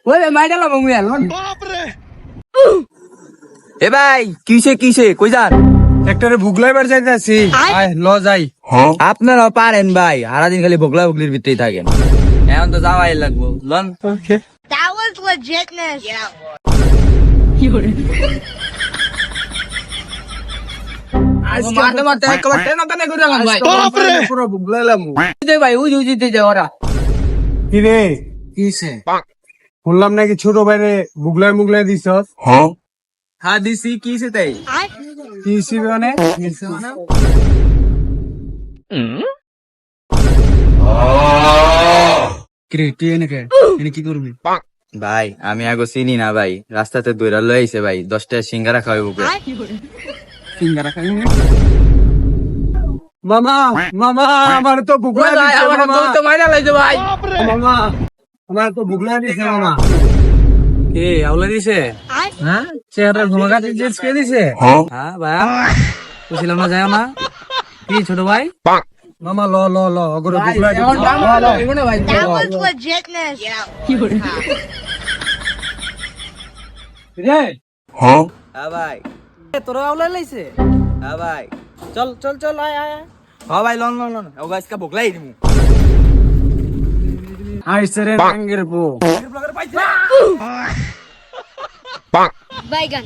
ওই মাইডালা মঙ্গুয়া লন এ ভাই কিসে কই যান? একটারে ভুগলাইবার যাইতাছি আয় ল যাই আপনারা পারেন ভাই, সারাদিন খালি ভোগলা ভুগলির ভিতরেই থাকেন। এখন তো যাওয়াই লাগবো, loan. That was legitness. Yeah. মারতে মারতে একবার টেনে টেনে করে গেলাম ভাই পুরো ভুগলাইলাম দে ভাই উজি উজিতে যা ওরা কি রে কিসে শুনলাম নাকি ছোট ভাইরে মুগলাই দিছস হ্যাঁ দিছি, কিসে তাই? কি হিসেবে মানে কি করবি ভাই আমি আগে চিনি না ভাই, রাস্তাতে দৌড়া লই আইছে ভাই, 10টা সিঙ্গারা খাওয়াবো। সিঙ্গারা খাই মামা মামা আমার তো ভুগলাই ভাই দিছে আমার মামা তো মাইরা লাইছে ভাই মামা আমার তো ভুগলাই দিছে মামা এ আউলা দিছে হ্যাঁ চেহারা ঘুমাগাতে জিন্স কে দিছে হ্যাঁ ভাই বুঝলাম না যাও না কি ছোট ভাই মামা ল ল ল ওগরে ভুগলাই এখন দাম ভালো এগুলো ভাই That was legitness. Yeah. রে হ্যাঁ ভাই, তোরা আউলা লাইছে হ্যাঁ ভাই, চল চল চল আয় আয় হ্যাঁ ভাই, লন লন লন, ও গাছকা ভোগলাই দিমু। আইছে রে আঙ্গের পো Bye, gun.